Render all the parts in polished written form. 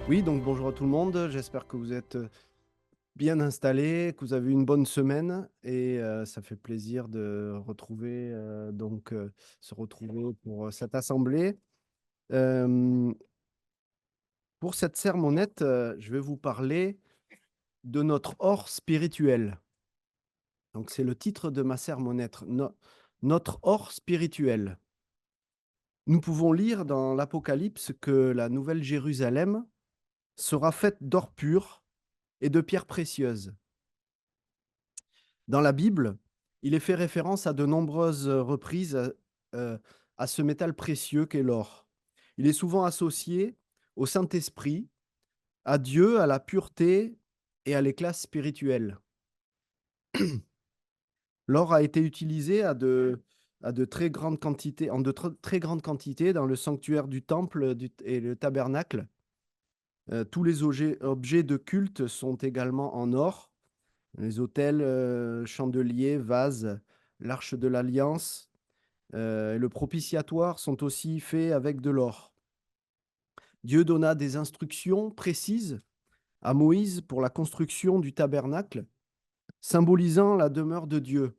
Oui, donc bonjour à tout le monde. J'espère que vous êtes bien installés, que vous avez eu une bonne semaine et ça fait plaisir de retrouver, se retrouver pour, cette assemblée. Hem, pour cette sermonnette, je vais vous parler de notre or spirituel. Donc c'est le titre de ma sermonnette, Notre or spirituel. Nous pouvons lire dans l'Apocalypse que la nouvelle Jérusalem sera faite d'or pur et de pierres précieuses. Dans la Bible, il est fait référence à de nombreuses reprises, à ce métal précieux qu'est l'or. Il est souvent associé au Saint-Esprit, à Dieu, à la pureté et à l'éclat spirituel. L'or a été utilisé à de très grandes quantités en de très grandes quantités dans le sanctuaire du temple et le tabernacle. Tous les objets de culte sont également en or. Les autels, chandeliers, vases, l'arche de l'alliance, et le propitiatoire sont aussi faits avec de l'or. Dieu donna des instructions précises à Moïse pour la construction du tabernacle, symbolisant la demeure de Dieu.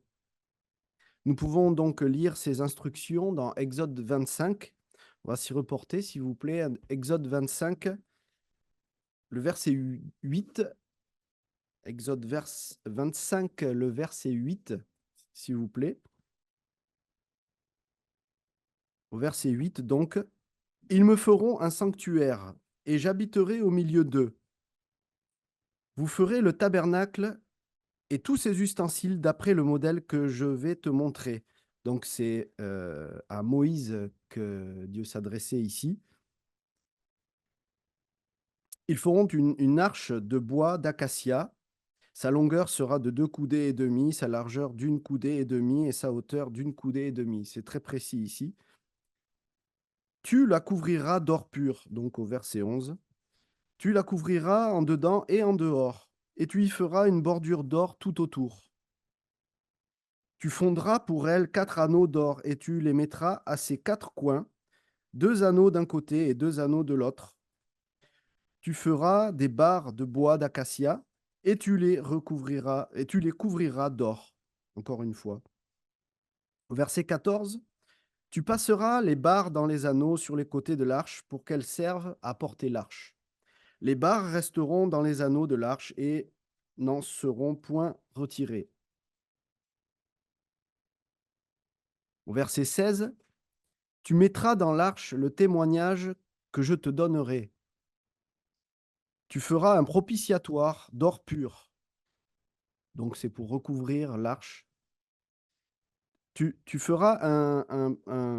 Nous pouvons donc lire ces instructions dans Exode 25. On va s'y reporter, s'il vous plaît. Exode 25, le verset 8. Exode 25, le verset 8, s'il vous plaît. Au verset 8, donc, ils me feront un sanctuaire, et j'habiterai au milieu d'eux. Vous ferez le tabernacle et tous ses ustensiles d'après le modèle que je vais te montrer. Donc c'est à Moïse que Dieu s'adressait ici. Ils feront une arche de bois d'acacia. Sa longueur sera de 2 coudées et demie, sa largeur d'1 coudée et demie et sa hauteur d'1 coudée et demie. C'est très précis ici. Tu la couvriras d'or pur, donc au verset 11. Tu la couvriras en dedans et en dehors, et tu y feras une bordure d'or tout autour. Tu fondras pour elle 4 anneaux d'or, et tu les mettras à ses 4 coins, 2 anneaux d'un côté et 2 anneaux de l'autre. Tu feras des barres de bois d'acacia, et tu les couvriras d'or. Encore une fois. Verset 14. Tu passeras les barres dans les anneaux sur les côtés de l'arche pour qu'elles servent à porter l'arche. Les barres resteront dans les anneaux de l'arche et n'en seront point retirées. Au verset 16, tu mettras dans l'arche le témoignage que je te donnerai. Tu feras un propitiatoire d'or pur. Donc c'est pour recouvrir l'arche. Tu feras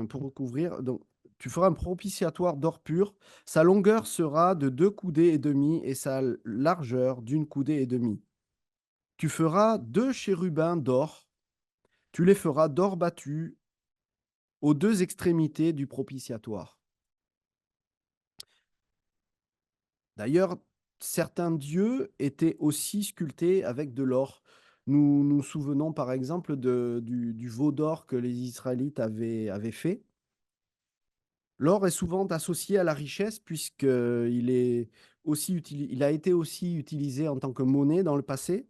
pour recouvrir, donc, tu feras un propitiatoire d'or pur. Sa longueur sera de 2 coudées et demie et sa largeur d'1 coudée et demie. Tu feras 2 chérubins d'or. Tu les feras d'or battu aux 2 extrémités du propitiatoire. D'ailleurs, certains dieux étaient aussi sculptés avec de l'or. Nous nous souvenons par exemple du veau d'or que les Israélites avaient fait. L'or est souvent associé à la richesse il a été aussi utilisé en tant que monnaie dans le passé.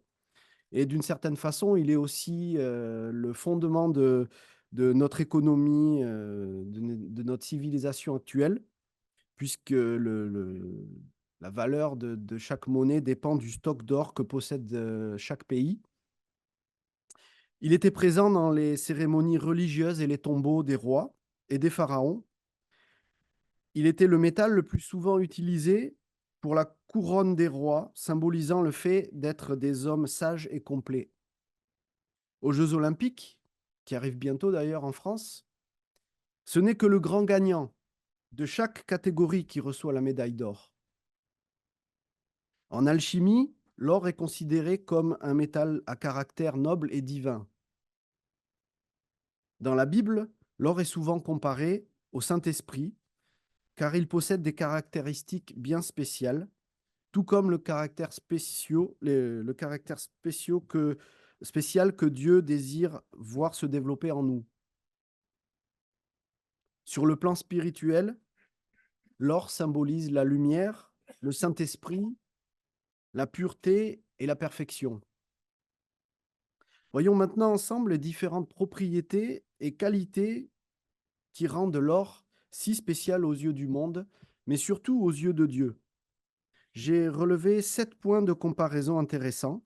Et d'une certaine façon, il est aussi le fondement de notre économie, de notre civilisation actuelle, puisque la valeur de chaque monnaie dépend du stock d'or que possède chaque pays. Il était présent dans les cérémonies religieuses et les tombeaux des rois et des pharaons. Il était le métal le plus souvent utilisé pour la couronne des rois, symbolisant le fait d'être des hommes sages et complets. Aux Jeux olympiques, qui arrivent bientôt d'ailleurs en France, ce n'est que le grand gagnant de chaque catégorie qui reçoit la médaille d'or. En alchimie, l'or est considéré comme un métal à caractère noble et divin. Dans la Bible, l'or est souvent comparé au Saint-Esprit, car il possède des caractéristiques bien spéciales, tout comme le caractère spécial que Dieu désire voir se développer en nous. Sur le plan spirituel, l'or symbolise la lumière le Saint-Esprit, la pureté et la perfection. Voyons maintenant ensemble les différentes propriétés et qualités qui rendent l'or si spécial aux yeux du monde, mais surtout aux yeux de Dieu. J'ai relevé 7 points de comparaison intéressants.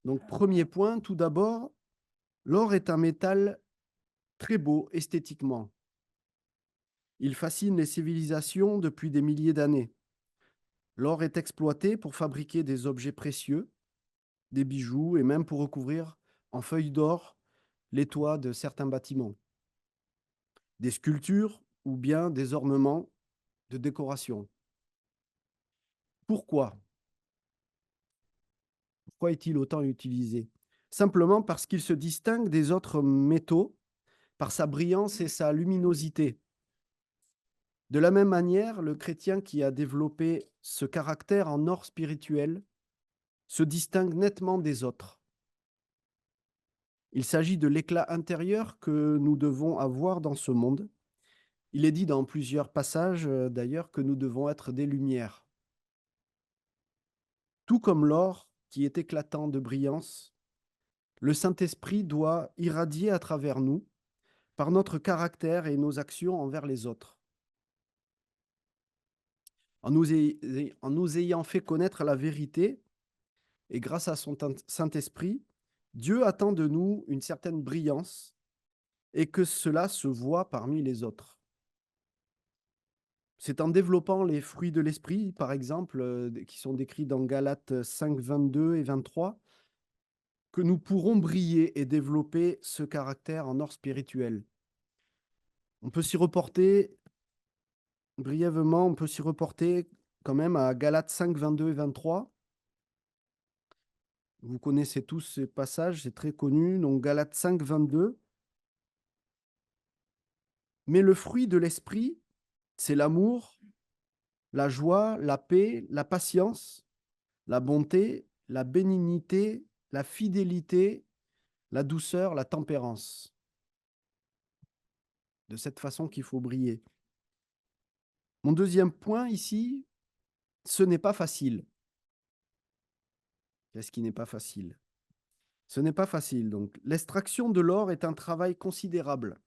Donc, premier point, tout d'abord, l'or est un métal très beau esthétiquement. Il fascine les civilisations depuis des milliers d'années. L'or est exploité pour fabriquer des objets précieux, des bijoux et même pour recouvrir en feuilles d'or les toits de certains bâtiments, des sculptures ou bien des ornements de décoration. Pourquoi? Pourquoi est-il autant utilisé? Simplement parce qu'il se distingue des autres métaux par sa brillance et sa luminosité. De la même manière, le chrétien qui a développé ce caractère en or spirituel se distingue nettement des autres. Il s'agit de l'éclat intérieur que nous devons avoir dans ce monde. Il est dit dans plusieurs passages d'ailleurs que nous devons être des lumières. Tout comme l'or qui est éclatant de brillance, le Saint-Esprit doit irradier à travers nous par notre caractère et nos actions envers les autres. En nous ayant fait connaître la vérité et grâce à son Saint-Esprit, Dieu attend de nous une certaine brillance et que cela se voit parmi les autres. C'est en développant les fruits de l'esprit, par exemple, qui sont décrits dans Galates 5, 22 et 23, que nous pourrons briller et développer ce caractère en or spirituel. On peut s'y reporter brièvement, on peut s'y reporter quand même à Galates 5, 22 et 23. Vous connaissez tous ces passages, c'est très connu. Donc Galates 5, 22. Mais le fruit de l'esprit, c'est l'amour, la joie, la paix, la patience, la bonté, la bénignité, la fidélité, la douceur, la tempérance. De cette façon qu'il faut briller. Mon deuxième point ici, ce n'est pas facile. Qu'est-ce qui n'est pas facile? Ce n'est pas facile. Donc, l'extraction de l'or est un travail considérable.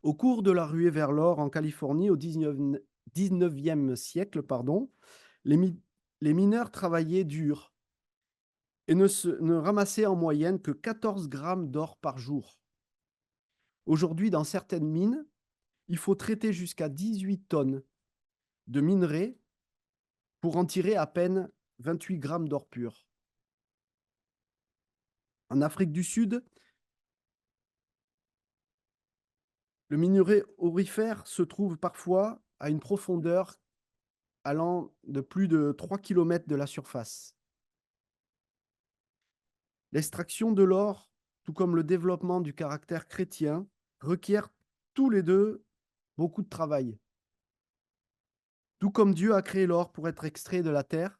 Au cours de la ruée vers l'or en Californie au 19e siècle, les mineurs travaillaient dur et ne ramassaient en moyenne que 14 grammes d'or par jour. Aujourd'hui, dans certaines mines, il faut traiter jusqu'à 18 tonnes de minerais pour en tirer à peine 28 grammes d'or pur. En Afrique du Sud, le minerai aurifère se trouve parfois à une profondeur allant de plus de 3 km de la surface. L'extraction de l'or, tout comme le développement du caractère chrétien, requièrent tous les deux beaucoup de travail. Tout comme Dieu a créé l'or pour être extrait de la terre,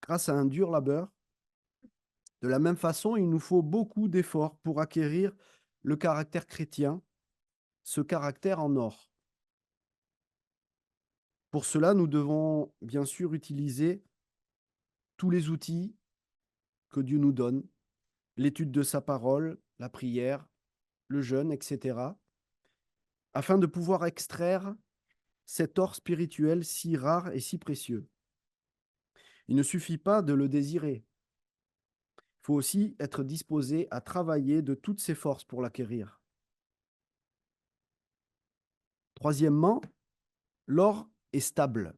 grâce à un dur labeur, de la même façon, il nous faut beaucoup d'efforts pour acquérir le caractère chrétien, ce caractère en or. Pour cela, nous devons bien sûr utiliser tous les outils que Dieu nous donne, l'étude de sa parole, la prière, le jeûne, etc., afin de pouvoir extraire cet or spirituel si rare et si précieux. Il ne suffit pas de le désirer. Il faut aussi être disposé à travailler de toutes ses forces pour l'acquérir. Troisièmement, l'or est stable.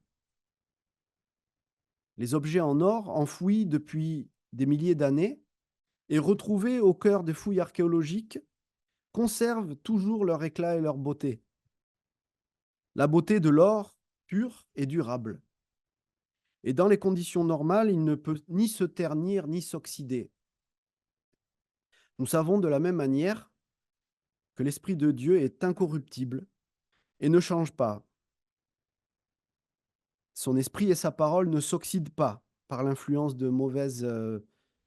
Les objets en or enfouis depuis des milliers d'années et retrouvés au cœur des fouilles archéologiques conservent toujours leur éclat et leur beauté. La beauté de l'or pur et durable. Et dans les conditions normales, il ne peut ni se ternir ni s'oxyder. Nous savons de la même manière que l'Esprit de Dieu est incorruptible et ne change pas. Son esprit et sa parole ne s'oxydent pas par l'influence de mauvaises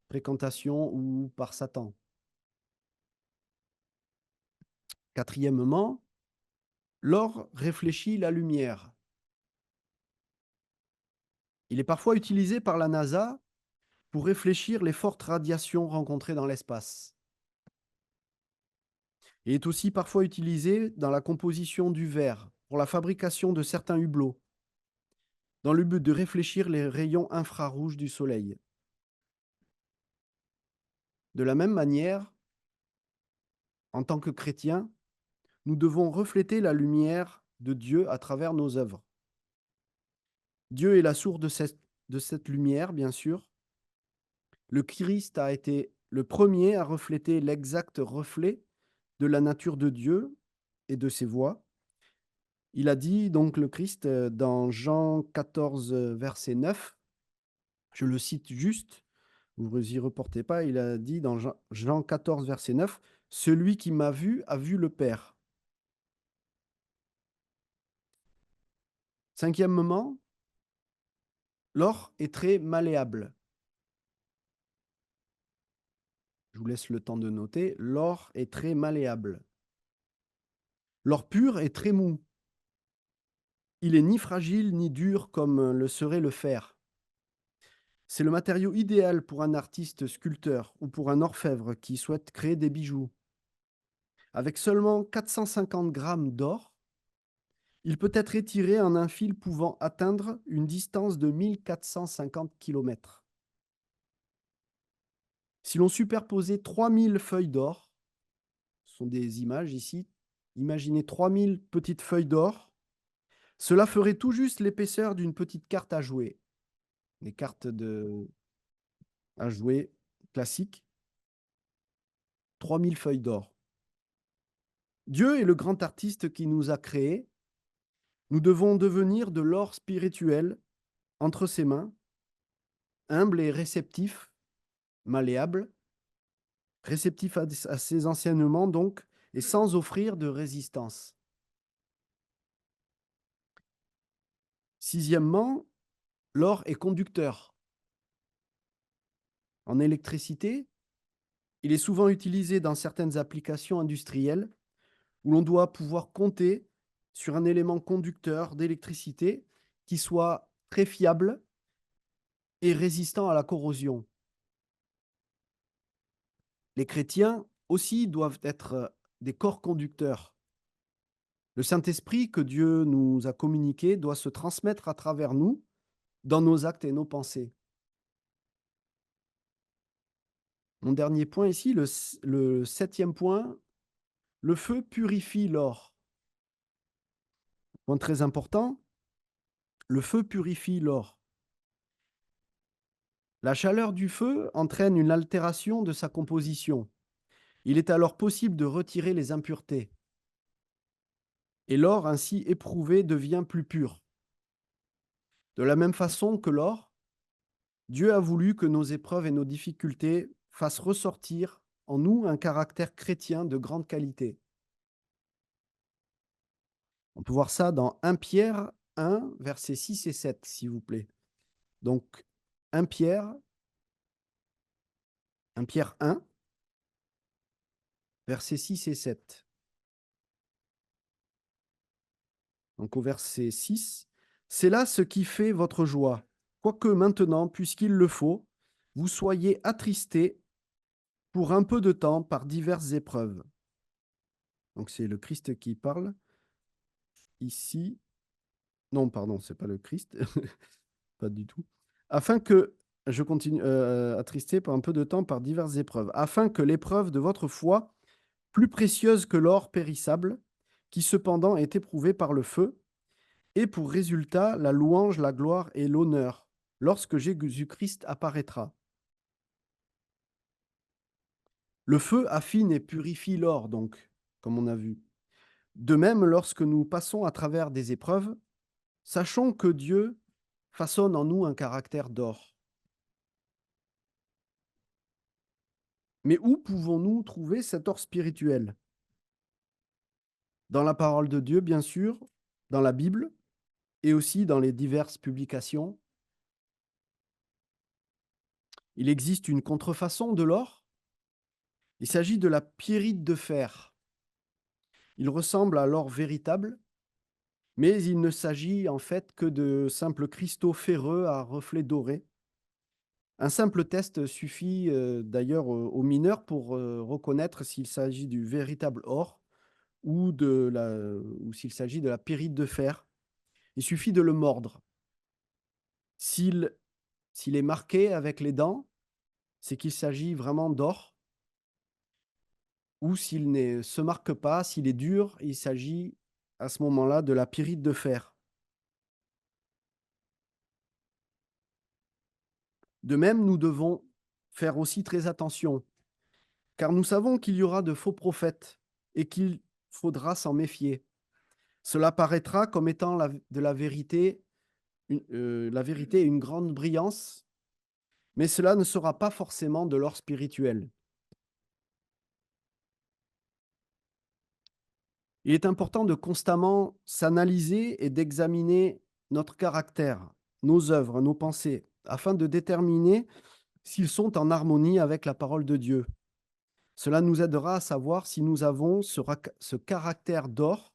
fréquentations ou par Satan. Quatrièmement, l'or réfléchit la lumière. Il est parfois utilisé par la NASA pour réfléchir les fortes radiations rencontrées dans l'espace. Il est aussi parfois utilisé dans la composition du verre, pour la fabrication de certains hublots, dans le but de réfléchir les rayons infrarouges du Soleil. De la même manière, en tant que chrétiens, nous devons refléter la lumière de Dieu à travers nos œuvres. Dieu est la source de cette lumière, bien sûr. Le Christ a été le premier à refléter l'exact reflet de la nature de Dieu et de ses voies. Il a dit, donc, le Christ, dans Jean 14, verset 9, je le cite juste, vous ne vous y reportez pas, il a dit dans Jean 14, verset 9, « Celui qui m'a vu a vu le Père ». Cinquièmement, l'or est très malléable. Je vous laisse le temps de noter, l'or est très malléable. L'or pur est très mou. Il est ni fragile ni dur comme le serait le fer. C'est le matériau idéal pour un artiste sculpteur ou pour un orfèvre qui souhaite créer des bijoux. Avec seulement 450 grammes d'or, il peut être étiré en un fil pouvant atteindre une distance de 1450 km. Si l'on superposait 3000 feuilles d'or, ce sont des images ici, imaginez 3000 petites feuilles d'or, cela ferait tout juste l'épaisseur d'une petite carte à jouer. Les cartes à jouer classiques, 3000 feuilles d'or. Dieu est le grand artiste qui nous a créés. Nous devons devenir de l'or spirituel entre ses mains, humble et réceptif, malléable, réceptif à ses enseignements donc, et sans offrir de résistance. Sixièmement, l'or est conducteur. En électricité, il est souvent utilisé dans certaines applications industrielles où l'on doit pouvoir compter sur un élément conducteur d'électricité qui soit très fiable et résistant à la corrosion. Les chrétiens aussi doivent être des corps conducteurs. Le Saint-Esprit que Dieu nous a communiqué doit se transmettre à travers nous dans nos actes et nos pensées. Mon dernier point ici, le septième point, le feu purifie l'or. Point très important, le feu purifie l'or. La chaleur du feu entraîne une altération de sa composition. Il est alors possible de retirer les impuretés. Et l'or ainsi éprouvé devient plus pur. De la même façon que l'or, Dieu a voulu que nos épreuves et nos difficultés fassent ressortir en nous un caractère chrétien de grande qualité. On peut voir ça dans 1 Pierre 1, versets 6 et 7, s'il vous plaît. Donc, 1 Pierre 1, versets 6 et 7. Donc, au verset 6, « C'est là ce qui fait votre joie, quoique maintenant, puisqu'il le faut, vous soyez attristés pour un peu de temps par diverses épreuves. » Donc, c'est le Christ qui parle ici. Non, pardon, c'est pas le Christ, pas du tout. Afin que, je continue, attristé par un peu de temps par diverses épreuves, afin que l'épreuve de votre foi, plus précieuse que l'or périssable, qui cependant est éprouvé par le feu, ait pour résultat la louange, la gloire et l'honneur, lorsque Jésus-Christ apparaîtra. Le feu affine et purifie l'or, donc, comme on a vu. De même, lorsque nous passons à travers des épreuves, sachons que Dieu façonne en nous un caractère d'or. Mais où pouvons-nous trouver cet or spirituel? Dans la parole de Dieu, bien sûr, dans la Bible et aussi dans les diverses publications. Il existe une contrefaçon de l'or. Il s'agit de la pyrite de fer. Il ressemble à l'or véritable. Mais il ne s'agit en fait que de simples cristaux ferreux à reflets dorés. Un simple test suffit d'ailleurs aux mineurs pour reconnaître s'il s'agit du véritable or ou s'il s'agit de la pyrite de fer. Il suffit de le mordre. S'il S'il est marqué avec les dents, c'est qu'il s'agit vraiment d'or, ou s'il ne se marque pas, s'il est dur, il s'agit à ce moment-là de la pyrite de fer. De même, nous devons faire aussi très attention, car nous savons qu'il y aura de faux prophètes et qu'il faudra s'en méfier. Cela paraîtra comme étant de la vérité et une grande brillance, mais cela ne sera pas forcément de l'or spirituel. Il est important de constamment s'analyser et d'examiner notre caractère, nos œuvres, nos pensées, afin de déterminer s'ils sont en harmonie avec la parole de Dieu. Cela nous aidera à savoir si nous avons ce caractère d'or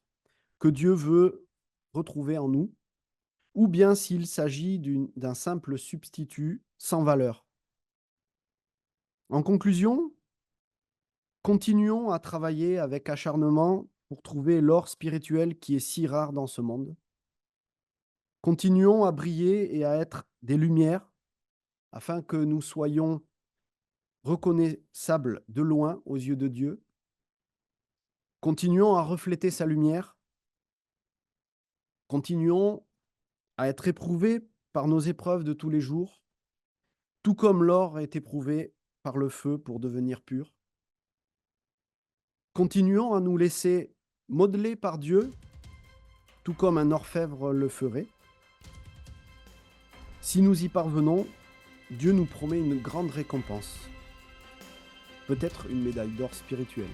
que Dieu veut retrouver en nous, ou bien s'il s'agit d'un simple substitut sans valeur. En conclusion, continuons à travailler avec acharnement pour trouver l'or spirituel qui est si rare dans ce monde. Continuons à briller et à être des lumières afin que nous soyons reconnaissables de loin aux yeux de Dieu. Continuons à refléter sa lumière. Continuons à être éprouvés par nos épreuves de tous les jours, tout comme l'or est éprouvé par le feu pour devenir pur. Continuons à nous laisser modeler par Dieu, tout comme un orfèvre le ferait. Si nous y parvenons, Dieu nous promet une grande récompense, peut-être une médaille d'or spirituelle.